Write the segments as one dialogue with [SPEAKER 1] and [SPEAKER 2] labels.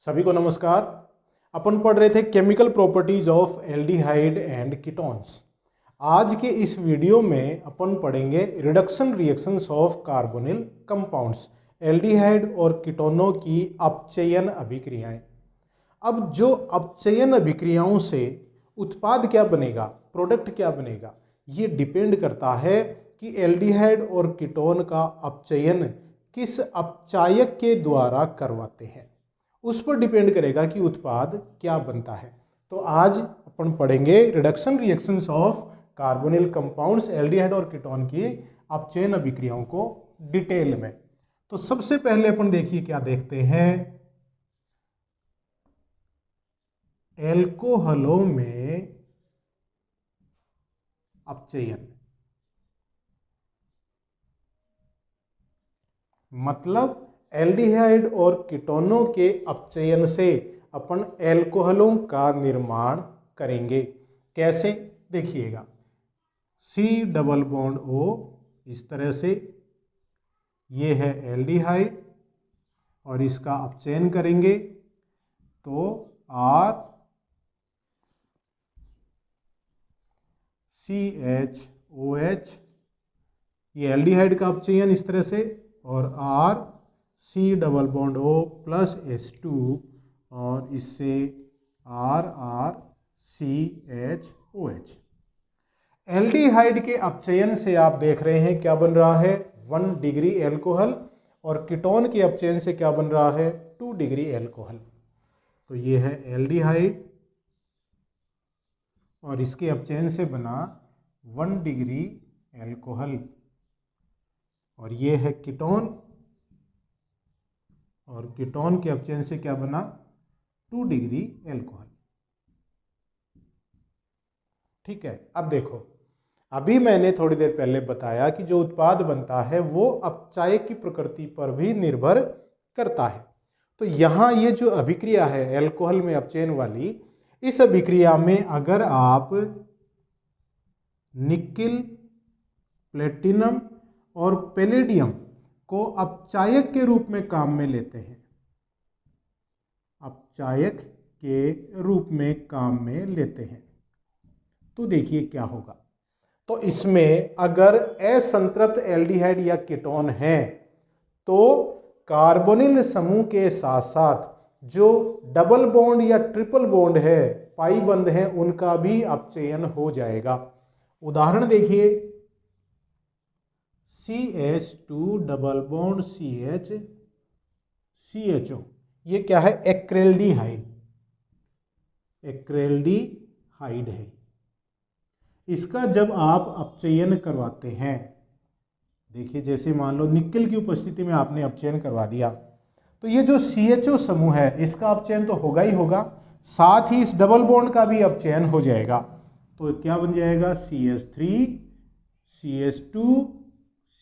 [SPEAKER 1] सभी को नमस्कार। अपन पढ़ रहे थे chemical properties of aldehyde and ketones. आज के इस वीडियो में अपन पढ़ेंगे reduction reactions of carbonyl compounds, aldehyde और कीटोनों की अपचयन अभिक्रियाएं। अब जो अपचयन अभिक्रियाओं से उत्पाद क्या बनेगा, प्रोडक्ट क्या बनेगा, ये डिपेंड करता है कि एल्डिहाइड और कीटोन का अपचयन किस अपचायक के द्वारा करवाते हैं। उस पर डिपेंड करेगा कि उत्पाद क्या बनता है। तो आज अपन पढ़ेंगे reduction reactions of carbonyl compounds, aldehyde और कीटोन की अपचयन अभिक्रियाओं को डिटेल में। तो सबसे पहले अपन देखिए क्या देखते हैं, एल्कोहलों में अपचयन, मतलब एल्डिहाइड और कीटोनों के अपचयन से अपन एल्कोहलों का निर्माण करेंगे। कैसे, देखिएगा, C डबल बॉन्ड O इस तरह से, ये है एल्डिहाइड और इसका अपचयन करेंगे तो R CHOH, ये एल्डिहाइड का अपचयन इस तरह से, और R C double bond O plus H2 और इससे RRCHOH। एल्डिहाइड के अपचयन से आप देख रहे हैं क्या बन रहा है, 1 डिग्री एल्कोहल, और कीटोन के अपचयन से क्या बन रहा है, 2 डिग्री एल्कोहल। तो ये है एल्डिहाइड और इसके अपचयन से बना 1 डिग्री एल्कोहल, और ये है कीटोन और कीटोन के अपचयन से क्या बना, 2 डिग्री एल्कोहल। ठीक है। अब देखो, अभी मैंने थोड़ी देर पहले बताया कि जो उत्पाद बनता है वो अपचायक की प्रकृति पर भी निर्भर करता है। तो यहाँ ये जो अभिक्रिया है एल्कोहल में अपचयन वाली, इस अभिक्रिया में अगर आप निकिल, प्लेटिनम और पैलेडियम को अपचायक के रूप में काम में लेते हैं, अपचायक के रूप में काम में लेते हैं, तो देखिए क्या होगा। तो इसमें अगर असंतृप्त एल्डिहाइड या कीटोन है तो कार्बोनिल समूह के साथ साथ जो डबल बॉन्ड या ट्रिपल बॉन्ड है, पाई बंध है, उनका भी अपचयन हो जाएगा। उदाहरण देखिए, CH2 double bond CH CHO, ये क्या है, एक्रेल्डिहाइड, एक्रेल्डिहाइड है। इसका जब आप अपचयन करवाते हैं, देखिए जैसे मान लो निकिल की उपस्थिति में आपने अपचयन करवा दिया, तो ये जो CHO समूह है इसका अपचयन तो होगा ही होगा, साथ ही इस डबल बॉन्ड का भी अपचयन हो जाएगा। तो क्या बन जाएगा, CH3 CH2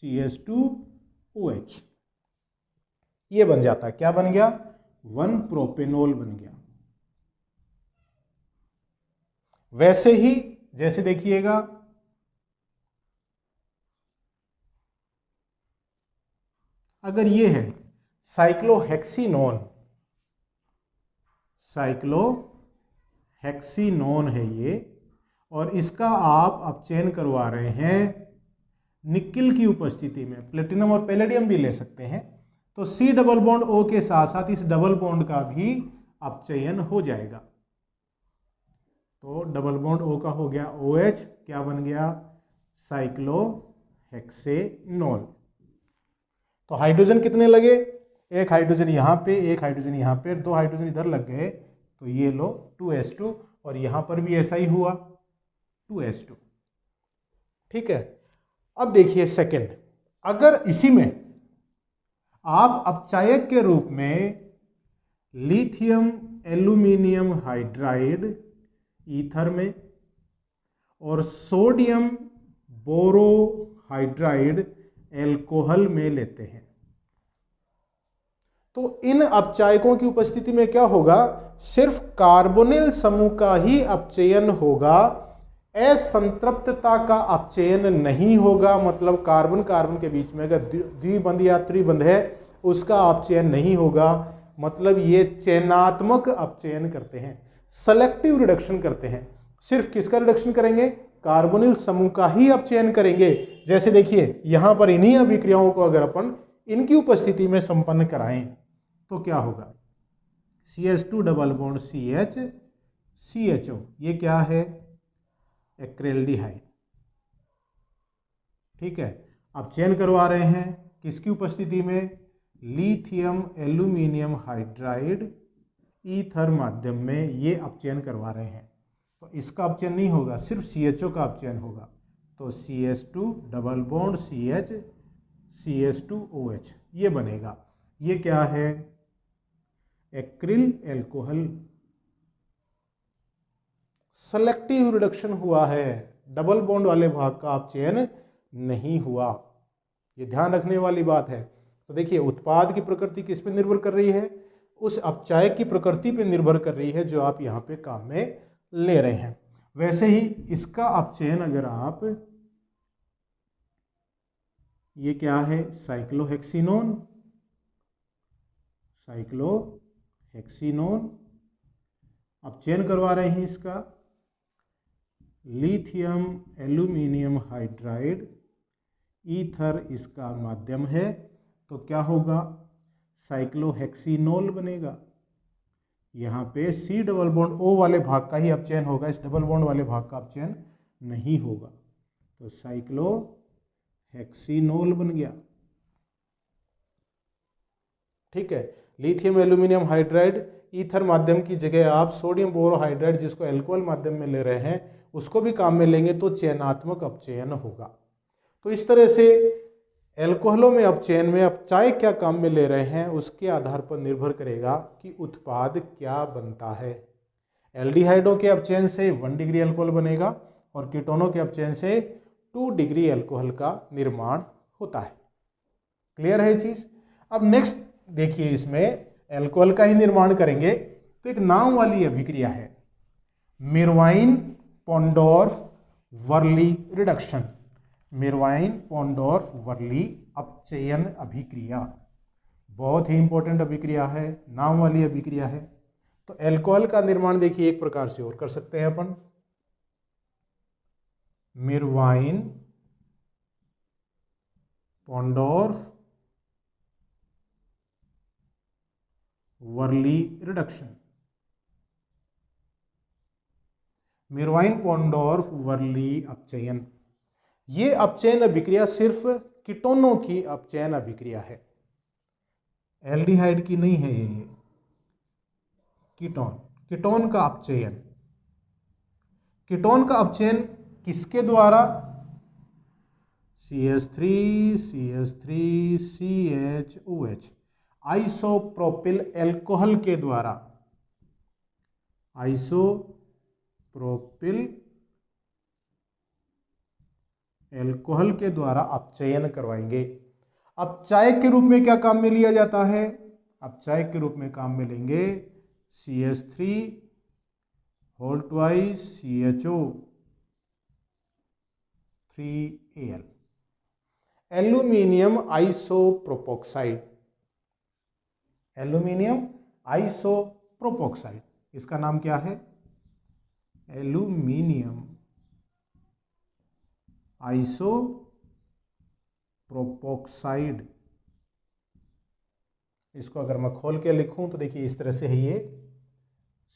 [SPEAKER 1] CH2OH, ये बन जाता है। क्या बन गया, 1 प्रोपेनॉल बन गया। वैसे ही जैसे देखिएगा, अगर ये है साइक्लोहेक्सिनोन, साइक्लोहेक्सिनोन है ये, और इसका आप अपचयन करवा रहे हैं निकिल की उपस्थिति में, प्लेटिनम और पैलेडियम भी ले सकते हैं, तो C डबल बॉन्ड O के साथ साथ इस डबल बॉन्ड का भी अपचयन हो जाएगा। तो डबल बॉन्ड O का हो गया OH, क्या बन गया, साइक्लोहेक्सेनोल। तो हाइड्रोजन कितने लगे, एक हाइड्रोजन यहाँ पे, एक हाइड्रोजन यहाँ पे, 2 हाइड्रोजन इधर लग गए, तो ये लो 2s2, और यहाँ पर भी ऐसा ही हुआ 2s2। ठीक है। अब देखिए सेकंड, अगर इसी में आप अपचायक के रूप में लिथियम एल्यूमिनियम हाइड्राइड ईथर में और सोडियम बोरोहाइड्राइड एल्कोहल में लेते हैं, तो इन अपचायकों की उपस्थिति में क्या होगा, सिर्फ कार्बोनिल समूह का ही अपचयन होगा, असंतृप्तता का अपचयन नहीं होगा। मतलब कार्बन कार्बन के बीच में अगर द्विबंध या त्रिबंध है उसका अपचयन नहीं होगा। मतलब ये चयनात्मक अपचयन करते हैं, सेलेक्टिव रिडक्शन करते हैं। सिर्फ किसका रिडक्शन करेंगे? कार्बोनिल समूह का ही अपचयन करेंगे। जैसे देखिए यहां पर इन्हीं अभिक्रियाओं को अगर अपन इनकी उपस्थिति में संपन्न कराएं तो क्या होगा? CH2 double bond CH CHO, ये क्या है? एक्रिल्डिहाइड। ठीक है, अपचयन करवा रहे हैं किसकी उपस्थिति में? लिथियम एल्यूमिनियम हाइड्राइड ईथर माध्यम में ये अपचयन करवा रहे हैं। तो इसका अपचयन नहीं होगा, सिर्फ CHO का अपचयन होगा। तो CH2 double bond CH CH2OH ये बनेगा। ये क्या है? Acryl alcohol. सेलेक्टिव रिडक्शन हुआ है, डबल बॉन्ड वाले भाग का अपचयन नहीं हुआ। ये ध्यान रखने वाली बात है। तो देखिए उत्पाद की प्रकृति किस पे निर्भर कर रही है? उस अपचायक की प्रकृति पे निर्भर कर रही है जो आप यहाँ पे काम में ले रहे हैं। वैसे ही इसका अपचयन अगर आप, ये क्या है? साइक्लोहेक्सिनोन, साइक्लोहेक्सिनोन अपचयन करवा रहे हैं इसका लिथियम एल्यूमिनियम हाइड्राइड ईथर इसका माध्यम है। तो क्या होगा? साइक्लोहेक्सिनोल बनेगा। यहाँ पे C डबल बॉन्ड O वाले भाग का ही अपचयन होगा, इस डबल बॉन्ड वाले भाग का अपचयन नहीं होगा। तो साइक्लोहेक्सिनोल बन गया। ठीक है, लिथियम एल्यूमिनियम हाइड्राइड ईथर माध्यम की जगह आप सोडियम बोरोहाइड्राइड जिसको अल्कोहल माध्यम में ले रहे हैं उसको भी काम में लेंगे तो चयनात्मक अपचयन होगा। तो इस तरह से एल्कोहलों में अपचयन में अपचायक क्या काम में ले रहे हैं उसके आधार पर निर्भर करेगा कि उत्पाद क्या बनता है। एल्डिहाइडों के अपचयन से 1 डिग्री अल्कोहल बनेगा और कीटोनों के अपचयन से 2 डिग्री अल्कोहल का निर्माण होता है। क्लियर है ये चीज? अब नेक्स्ट देखिए, इसमें अल्कोहल का ही निर्माण करेंगे तो एक नाम वाली अभिक्रिया है, मिरवाइन पोंडोर्फ वर्ली रिडक्शन। मिरवाइन पोंडोर्फ वर्ली अपचयन अभिक्रिया बहुत ही इंपॉर्टेंट अभिक्रिया है, नाम वाली अभिक्रिया है। तो अल्कोहल का निर्माण देखिए एक प्रकार से और कर सकते हैं अपन, मिरवाइन पोंडोर्फ वर्ली रिडक्शन। मिरवाइन पोंडोर्फ वर्ली अपचयन, ये अपचयन अभिक्रिया सिर्फ कीटोनों की अपचयन अभिक्रिया है, एल्डिहाइड की नहीं है। ये कीटोन का अपचयन, कीटोन का अपचयन किसके द्वारा? CH3 CH3CHOH आइसोप्रोपिल अल्कोहल के द्वारा, आइसोप्रोपिल अल्कोहल के द्वारा अपचयन करवाएंगे। अपचायक के रूप में क्या काम में लिया जाता है? अपचायक के रूप में काम में लेंगे CH3 whole twice CHO 3Al, aluminium isopropoxide, aluminium isopropoxide, इसका नाम क्या है? Aluminium isopropoxide. इसको अगर मैं खोल के लिखूं तो देखिए इस तरह से है ये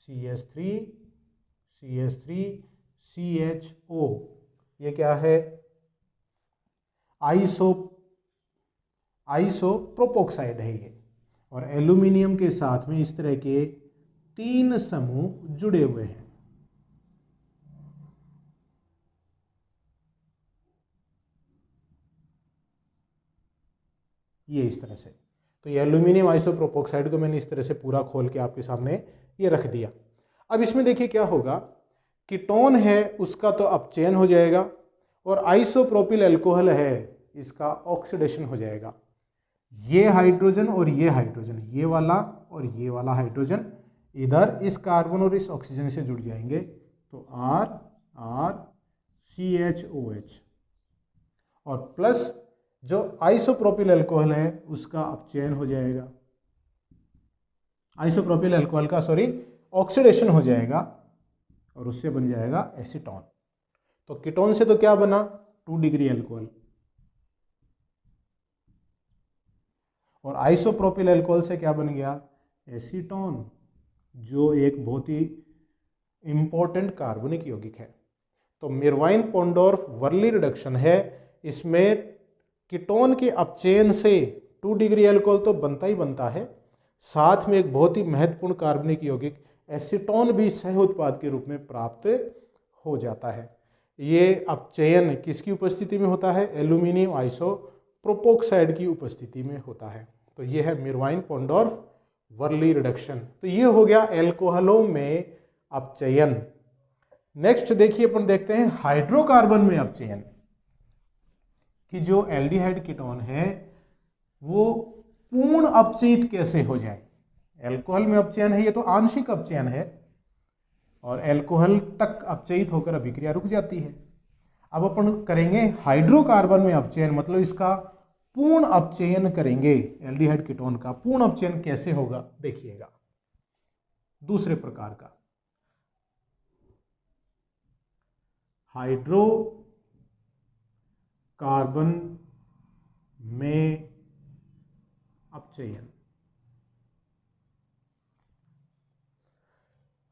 [SPEAKER 1] CH3CHO, ये क्या है? आइसोप्रोपोक्साइड है ये। और एल्यूमिनियम के साथ में इस तरह के 3 समूह जुड़े हुए हैं। ये इस तरह से, तो ये एल्यूमिनियम आइसोप्रोपोक्साइड को मैंने इस तरह से पूरा खोल के आपके सामने ये रख दिया। अब इसमें देखिए क्या होगा, कीटोन है उसका तो अपचयन हो जाएगा और आइसोप्रोपिल अल्कोहल है इसका ऑक्सीडेशन हो जाएगा। ये हाइड्रोजन और ये हाइड्रोजन, ये वाला और ये वाला हाइड्रोजन इधर इस कार्बन और इस ऑक्सीजन से जुड़ जाएंगे, तो RCHOH और प्लस जो आइसोप्रोपिल अल्कोहल है उसका अपचयन हो जाएगा। आइसोप्रोपिल अल्कोहल का ऑक्सीडेशन हो जाएगा और उससे बन जाएगा एसीटोन। तो कीटोन से तो क्या बना, 2 डिग्री अल्कोहल, और आइसोप्रोपिल अल्कोहल से क्या बन गया, एसीटोन, जो एक बहुत ही इंपॉर्टेंट कार्बनिक यौगिक है। तो मिरवाइन पोंडोर्फ वर्ली रिडक्शन है, इसमें कीटोन के अपचयन से 2 डिग्री अल्कोहल तो बनता ही बनता है, साथ में एक बहुत ही महत्वपूर्ण कार्बनिक यौगिक एसीटोन भी सह उत्पाद के रूप में प्राप्त हो जाता है। ये अपचयन किसकी उपस्थिति में होता है, एल्यूमिनियम आइसोप्रोपोक्साइड की उपस्थिति में होता है। तो ये है मिरवाइन पोंडोर्फ वर्ली रिडक्शन। तो ये हो गया एल्कोहलों में अपचयन। नेक्स्ट देखिए, अपन देखते हैं हाइड्रोकार्बन में अपचयन, कि जो एल्डिहाइड कीटोन है वो पूर्ण अपचयित कैसे हो जाए। एल्कोहल में अपचयन है, ये तो आंशिक अपचयन है, और एल्कोहल तक अपचयित होकर अभिक्रिया रुक जाती है। अब अपन करेंगे हाइड्रोकार्बन में अपचयन, मतलब इसका पूर्ण अपचयन करेंगे। एल्डिहाइड कीटोन का पूर्ण अपचयन कैसे होगा देखिएगा, दूसरे प्रकार का हाइड्रोकार्बन में अपचयन।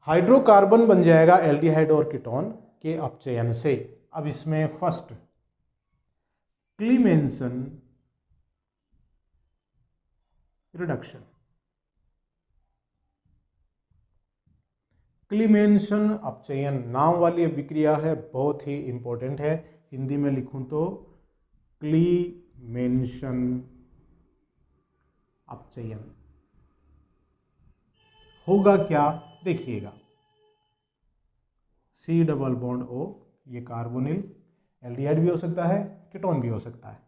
[SPEAKER 1] हाइड्रोकार्बन बन जाएगा एल्डिहाइड और कीटोन के अपचयन से। अब इसमें फर्स्ट क्लीमेंसन रिडक्शन। क्लीमेंसन अपचयन नाम वाली अभिक्रिया है, बहुत ही इंपॉर्टेंट है। हिंदी में लिखूं तो क्लीमेंसन अपचयन होगा क्या देखिएगा, C डबल बॉन्ड O, ये कार्बोनिल, एल्डिहाइड भी हो सकता है, कीटोन भी हो सकता है।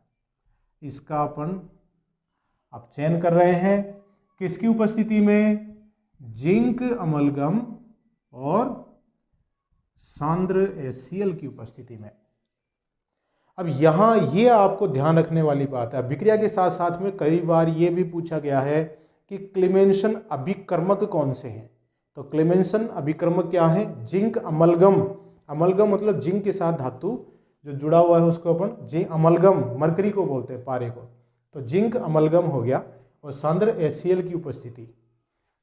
[SPEAKER 1] इसका अपन अपचयन कर रहे हैं किसकी उपस्थिति में, जिंक अमलगम और सांद्र HCl की उपस्थिति में। अब यहाँ ये आपको ध्यान रखने वाली बात है, अभिक्रिया के साथ साथ में कई बार ये भी पूछा गया है कि क्लीमेंसन अभिकर्मक कौन से हैं। तो क्लीमेंसन अभिकर्मक क्या है, जिंक अमलगम, अमलगम मतलब जिंक के साथ धातु जो जुड़ा हुआ है उसको अपन जिंक अमलगम, मरकरी को बोलते हैं, पारे को, तो जिंक अमलगम हो गया, और सांद्र HCl की उपस्थिति।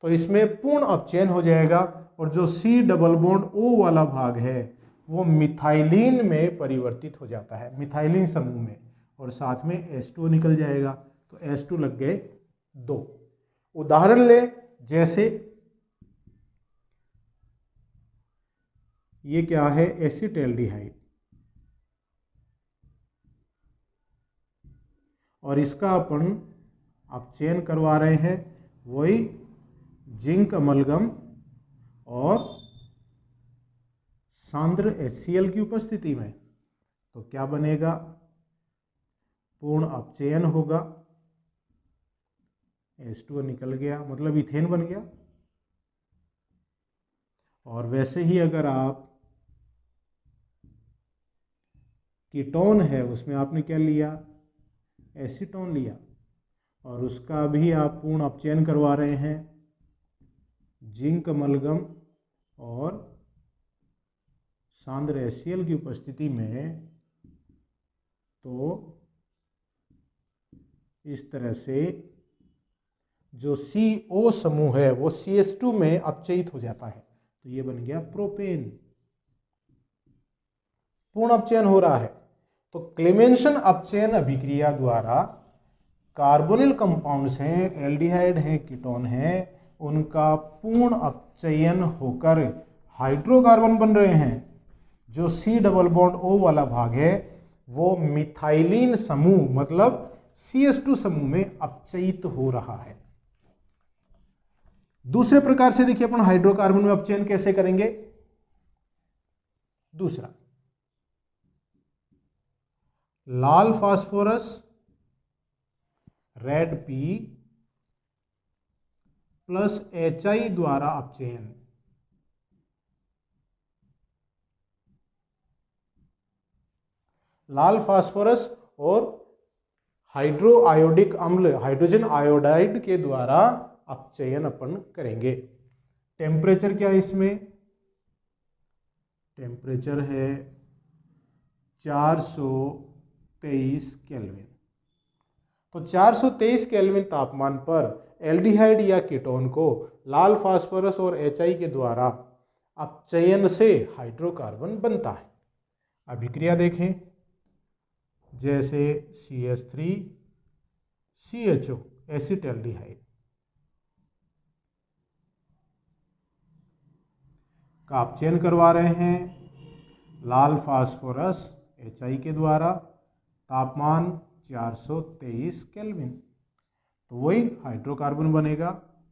[SPEAKER 1] तो इसमें पूर्ण अपचयन हो जाएगा, और जो C डबल बॉन्ड O वाला भाग है वो मिथाइलिन में परिवर्तित हो जाता है, मिथाइलिन समूह में, और साथ में H2O निकल जाएगा। तो H2 लग गए 2। उदाहरण ले, जैसे ये क्या है, एसिटाल्डिहाइड, और इसका अपन अपचयन करवा रहे हैं वही जिंक अमलगम और सांद्र HCl की उपस्थिति में। तो क्या बनेगा, पूर्ण अपचयन होगा, H2O निकल गया, मतलब इथेन बन गया। और वैसे ही अगर आप कीटोन है उसमें आपने क्या लिया, एसीटोन लिया, और उसका भी आप पूर्ण अपचयन करवा रहे हैं जिंक अमलगम और सांद्र HCl की उपस्थिति में। तो इस तरह से जो CO समूह है वो CH2 में अपचयित हो जाता है, तो ये बन गया प्रोपेन, पूर्ण अपचयन हो रहा है। तो क्लीमेंसन अपचयन अभिक्रिया द्वारा कार्बोनिल कंपाउंड्स हैं, एल्डिहाइड हैं, कीटोन हैं, उनका पूर्ण अपचयन होकर हाइड्रोकार्बन बन रहे हैं। जो C डबल बॉन्ड O वाला भाग है वो मिथाइलिन समूह मतलब CH2 समूह में अपचयित हो रहा है। दूसरे प्रकार से देखिए अपन हाइड्रोकार्बन में अपचयन कैसे करेंगे। दूसरा, लाल phosphorus red P plus HI द्वारा अपचयन। लाल फास्फोरस और हाइड्रो आयोडिक अम्ल, हाइड्रोजन आयोडाइड के द्वारा अपचयन अपन करेंगे। टेम्परेचर क्या है इसमें, टेम्परेचर है 423 केल्विन। तो 423 केल्विन तापमान पर एल्डिहाइड या कीटोन को लाल फास्फोरस और HI के द्वारा अपचयन से हाइड्रोकार्बन बनता है। अभिक्रिया देखें, जैसे CH3 CHO एसिटाल्डिहाइड का अपचयन करवा रहे हैं लाल फास्फोरस HI के द्वारा, तापमान 423 केल्विन, तो वही हाइड्रोकार्बन बनेगा,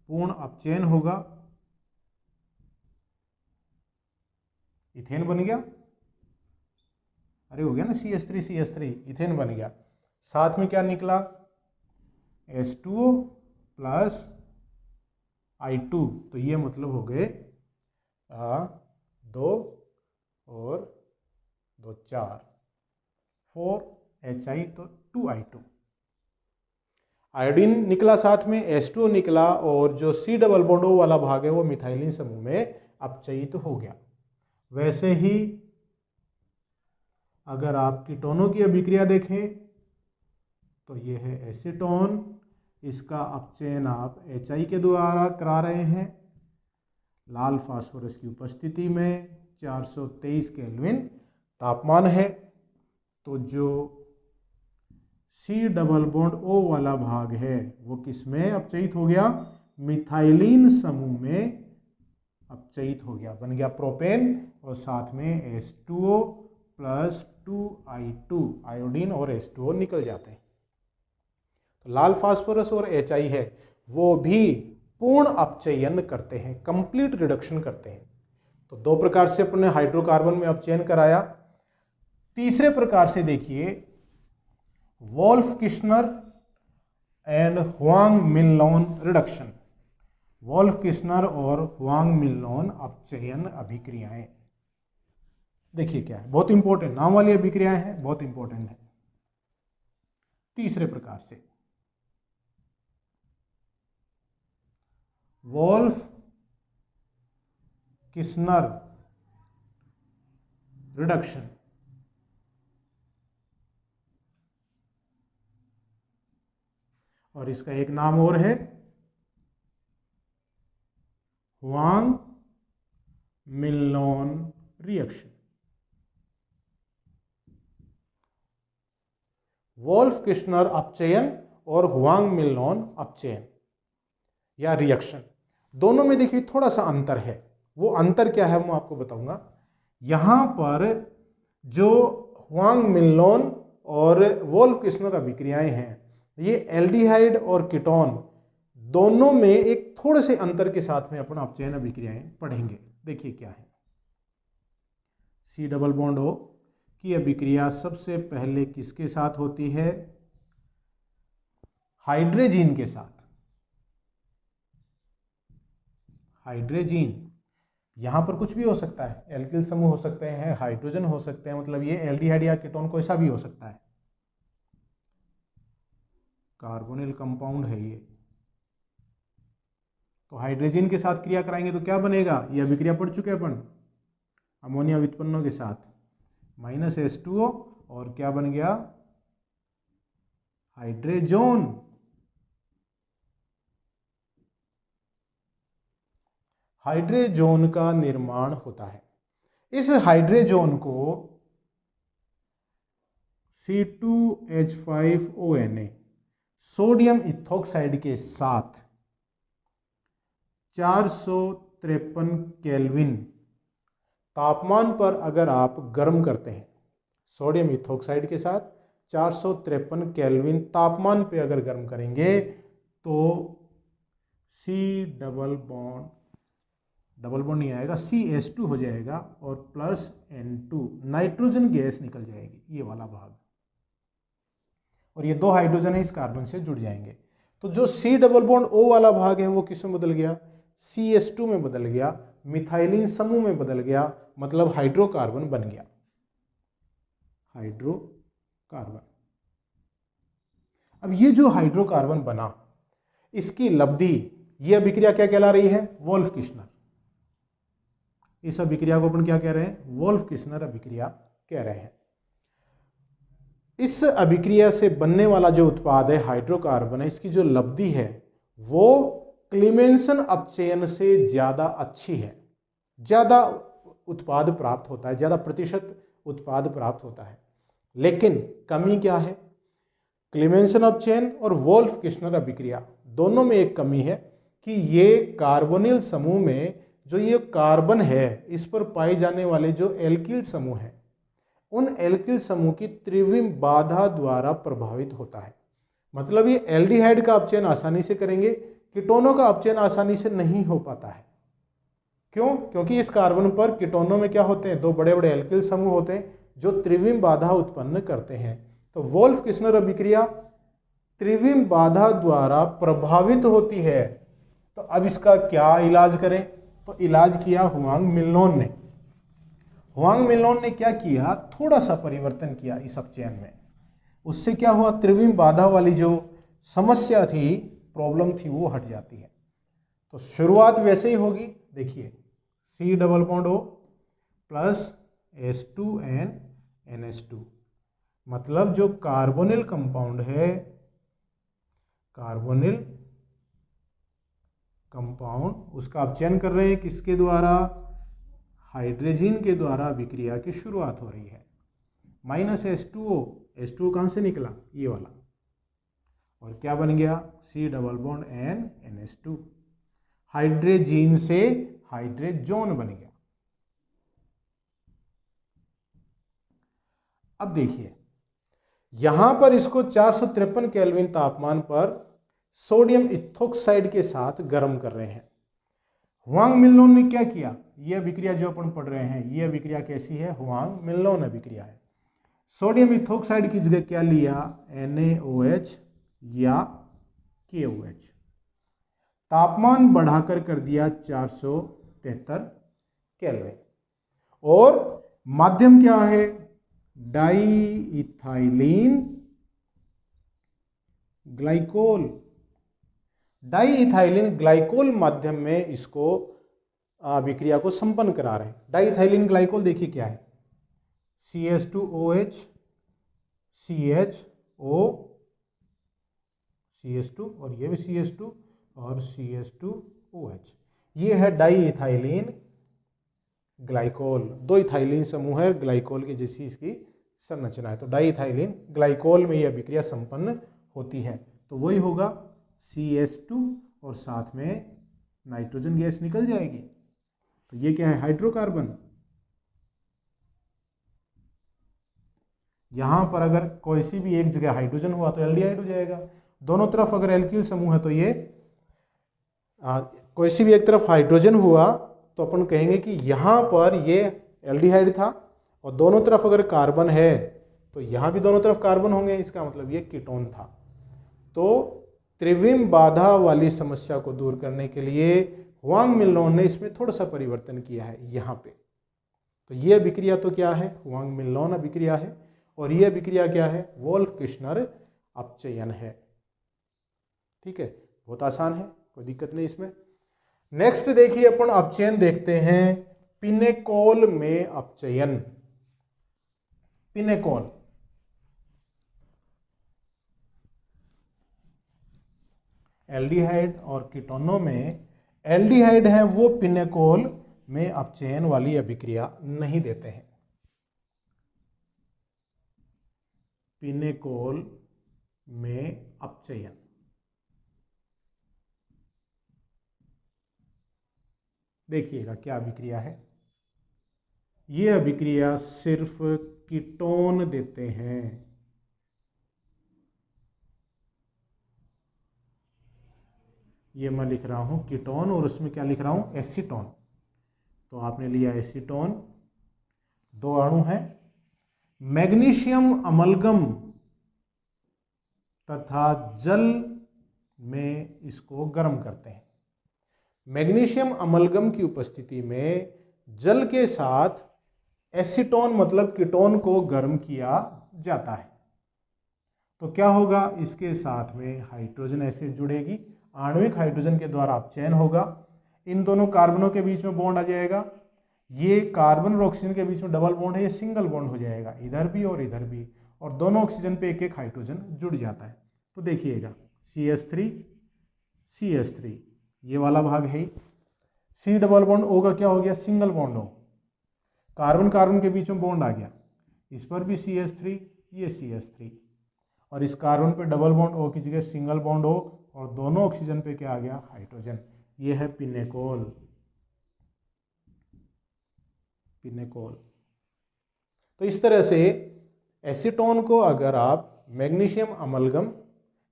[SPEAKER 1] पूर्ण अपचयन होगा, इथेन बन गया। अरे हो गया ना CH3 CH3, इथेन बन गया। साथ में क्या निकला, H2O प्लस I2, तो ये मतलब हो गए 2 और 2 4, 4HI, तो 2I2। आयोडीन निकला साथ में, H2O निकला, और जो C डबल बॉन्ड O वाला भाग है वो मिथाइलिन समूह में अपचयित हो गया। वैसे ही अगर आप कीटोनों की अभिक्रिया देखें तो ये है एसीटोन, इसका अपचयन आप HI के द्वारा करा रहे हैं लाल फास्फोरस की उपस्थिति में, 423 केल्विन तापमान है। तो जो C डबल बॉन्ड O वाला भाग है वो किस में अपचयित हो गया, मिथाइलिन समूह में अपचयित हो गया, बन गया प्रोपेन, और साथ में H2O प्लस 2I2, आयोडीन और H2O निकल जाते हैं। तो लाल फास्फोरस और HI है वो भी पूर्ण अपचयन करते हैं, कंप्लीट रिडक्शन करते हैं। तो दो प्रकार से अपने हाइड्रोकार्बन में अपचयन कराया। तीसरे प्रकार से देखिए, Wolff Kishner and Huang Minlon reduction, Wolff Kishner और हुआंग मिनलोन अपचयन अभिक्रियाएं। देखिए क्या है, बहुत इंपॉर्टेंट, नाम वाली अभिक्रियाएं हैं, बहुत इंपॉर्टेंट है। तीसरे प्रकार से वोल्फ किश्नर रिडक्शन, और इसका एक नाम और है हुआंग मिनलोन रिएक्शन। वोल्फ किश्नर अपचयन और हुआंग मिनलोन अपचयन या रिएक्शन, दोनों में देखिए थोड़ा सा अंतर है। वो अंतर क्या है मैं आपको बताऊंगा। यहां पर जो हुआंग मिनलोन और वोल्फ किश्नर अभिक्रियाएं हैं, ये एल्डिहाइड और कीटोन दोनों में एक थोड़े से अंतर के साथ में अपन अपचयन अभिक्रियाएं पढ़ेंगे। देखिए क्या है, C डबल बॉन्ड O की अभिक्रिया सबसे पहले किसके साथ होती है, हाइड्रोजीन के साथ। हाइड्रोजीन, यहां पर कुछ भी हो सकता है, एल्किल समूह हो सकते हैं, हाइड्रोजन हो सकते हैं, मतलब ये एल्डिहाइड या कीटोन कोई सा भी हो सकता है, कार्बोनिल कंपाउंड है ये। तो हाइड्रोजन के साथ क्रिया कराएंगे तो क्या बनेगा, ये अभिक्रिया पढ़ चुके अपन, अमोनिया व्युत्पन्नों के साथ -H2O, और क्या बन गया, हाइड्रोजोन। हाइड्रोजोन का निर्माण होता है। इस हाइड्रोजोन को C2H5ONa सोडियम इथोक्साइड के साथ 453 केल्विन तापमान पर अगर आप गर्म करते हैं, सोडियम इथोक्साइड के साथ 453 केल्विन तापमान पे अगर गर्म करेंगे तो C डबल बॉन्ड नहीं आएगा, CH2 हो जाएगा और प्लस N2 नाइट्रोजन गैस निकल जाएगी, ये वाला भाग, और ये दो हाइड्रोजन है इस कार्बन से जुड़ जाएंगे। तो जो C डबल बॉन्ड O वाला भाग है वो किस में बदल गया, CH2 में बदल गया, मिथाइलिन समूह में बदल गया, मतलब हाइड्रोकार्बन बन गया, हाइड्रोकार्बन। अब ये जो हाइड्रोकार्बन बना, इसकी लब्धि ये अभिक्रिया क्या कहला रही है? Wolff Kishner. इस अभिक्रिया को अपन क्या कह रहे हैं? वोल्फ किश्नर अभिक्रिया कह रहे हैं। इस अभिक्रिया से बनने वाला जो उत्पाद है हाइड्रोकार्बन है, इसकी जो लब्धि है वो क्लीमेंसन अपचयन से ज़्यादा अच्छी है, ज़्यादा उत्पाद प्राप्त होता है, ज़्यादा प्रतिशत उत्पाद प्राप्त होता है। लेकिन कमी क्या है? क्लीमेंसन अपचयन और वोल्फ किश्नर अभिक्रिया दोनों में एक कमी है कि ये कार्बोनिल समूह में जो ये कार्बन है इस पर पाए जाने वाले जो एल्किल समूह है उन एल्किल समूह की त्रिविम बाधा द्वारा प्रभावित होता है। मतलब ये एल्डिहाइड का अपचयन आसानी से करेंगे, कीटोनों का अपचयन आसानी से नहीं हो पाता है। क्यों? क्योंकि इस कार्बन पर कीटोनों में क्या होते हैं? दो बड़े बड़े एल्किल समूह होते हैं जो त्रिविम बाधा उत्पन्न करते हैं। तो वोल्फ किश्नर अभिक्रिया त्रिविम बाधा द्वारा प्रभावित होती है। तो अब इसका क्या इलाज करें? तो इलाज किया हुआंग मिलनोन ने। हुआंग मिलनोन ने क्या किया? थोड़ा सा परिवर्तन किया इस अपचयन में। उससे क्या हुआ? त्रिविम बाधा वाली जो समस्या थी, प्रॉब्लम थी, वो हट जाती है। तो शुरुआत वैसे ही होगी। देखिए C double bond O plus H2N NH2, मतलब जो कार्बोनिल कंपाउंड है, कार्बोनिल कंपाउंड, उसका अपचयन कर रहे हैं किसके द्वारा? हाइड्रोजन के द्वारा अभिक्रिया की शुरुआत हो रही है। माइनस H2O, H2O कहाँ से निकला? ये वाला, और क्या बन गया? C double bond N NH2, hydrogen से हाइड्रोजोन बन गया। अब देखिए यहां पर इसको 453 केल्विन तापमान पर सोडियम इथोक्साइड के साथ गर्म कर रहे हैं। हुआंग मिलनोन ने क्या किया? यह अभिक्रिया जो अपन पढ़ रहे हैं, यह अभिक्रिया कैसी है? हुआंग मिलनोन अभिक्रिया है। सोडियम इथोक्साइड की जगह क्या लिया? NaOH या KOH। तापमान बढ़ाकर कर दिया 473 केल्विन। और माध्यम क्या है? Diethylene glycol. Diethylene glycol माध्यम में इसको अभिक्रिया को संपन्न करा रहे हैं। डाई इथाइलिन ग्लाइकोल देखिए क्या है? CH2OH CHO CH2 और ये भी CH2 और CH2OH, ये है डाई इथाइलिन ग्लाइकोल। दो इथाइलिन समूह है, ग्लाइकोल की जैसी इसकी संरचना है। तो डाई इथाइलिन ग्लाइकोल में यह अभिक्रिया संपन्न होती है। तो वही होगा CH2 और साथ में नाइट्रोजन गैस निकल जाएगी। तो ये क्या है? हाइड्रोकार्बन। यहां पर अगर कोई सी भी एक जगह हाइड्रोजन हुआ तो एल्डिहाइड हो जाएगा। दोनों तरफ अगर एल्किल समूह है तो ये कोई सी भी एक तरफ हाइड्रोजन हुआ तो अपन कहेंगे कि यहां पर ये एल्डिहाइड था, और दोनों तरफ अगर कार्बन है तो यहां भी दोनों तरफ कार्बन होंगे, इसका मतलब ये कीटोन था। तो त्रिविम बाधा वाली समस्या को दूर करने के लिए हुआंग मिलनोन ने इसमें थोड़ा सा परिवर्तन किया है यहाँ पे। तो ये अभिक्रिया तो क्या है? हुआंग मिलनोन अभिक्रिया है। और ये अभिक्रिया क्या है? वोल्फ किश्नर अपचयन है। ठीक है, बहुत आसान है, कोई दिक्कत नहीं इसमें। नेक्स्ट देखिए अपन अपचयन देखते हैं पिनेकोल में अपचयन। पिनेकोल, एल्डिहाइड और कीटोनों में एल्डिहाइड है वो पिनेकोल में अपचयन वाली अभिक्रिया नहीं देते हैं। पिनेकोल में अपचयन, देखिएगा क्या अभिक्रिया है। ये अभिक्रिया सिर्फ कीटोन देते हैं। ये मैं लिख रहा हूं कीटोन और उसमें क्या लिख रहा हूं? एसीटोन। तो आपने लिया एसीटोन, दो अणु हैं, मैग्नीशियम अमलगम तथा जल में इसको गर्म करते हैं। मैग्नीशियम अमलगम की उपस्थिति में जल के साथ एसीटोन मतलब कीटोन को गर्म किया जाता है। तो क्या होगा? इसके साथ में हाइड्रोजन एसिड जुड़ेगी, आणविक हाइड्रोजन के द्वारा अपचयन होगा, इन दोनों कार्बनों के बीच में बॉन्ड आ जाएगा, ये कार्बन और ऑक्सीजन के बीच में डबल बॉन्ड है, ये सिंगल बॉन्ड हो जाएगा, इधर भी और इधर भी, और दोनों ऑक्सीजन पे एक एक हाइड्रोजन जुड़ जाता है। तो देखिएगा CH3 CH3 ये वाला भाग है, C डबल बॉन्ड O का क्या हो गया, सिंगल बॉन्ड हो, कार्बन कार्बन के बीच में बॉन्ड आ गया, इस पर भी CH3 ये CH3, और इस कार्बन पे डबल बॉन्ड O की जगह सिंगल बॉन्ड हो, और दोनों ऑक्सीजन पे क्या आ गया, हाइड्रोजन, ये है पिनेकोल। पिनेकोल। तो इस तरह से एसीटोन को अगर आप मैग्नीशियम अमलगम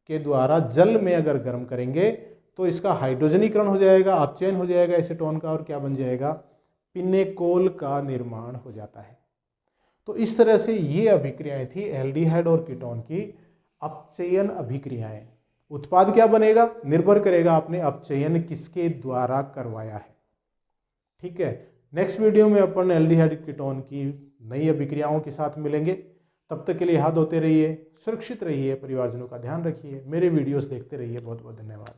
[SPEAKER 1] के द्वारा जल में अगर गर्म करेंगे तो इसका हाइड्रोजनीकरण हो जाएगा, अपचयन हो जाएगा एसीटोन का, और क्या बन जाएगा, पिनेकोल का निर्माण हो जाता है। तो इस तरह से ये अभिक्रियाएं थी एल्डिहाइड और कीटोन की अपचयन अभिक्रियाएं। उत्पाद क्या बनेगा, निर्भर करेगा आपने अपचयन किसके द्वारा करवाया है। ठीक है, नेक्स्ट वीडियो में अपन एल्डिहाइड कीटोन की नई अभिक्रियाओं के साथ मिलेंगे। तब तक के लिए हाथ धोते रहिए, सुरक्षित रहिए, परिवारजनों का ध्यान रखिए, मेरे वीडियोस देखते रहिए। बहुत बहुत धन्यवाद।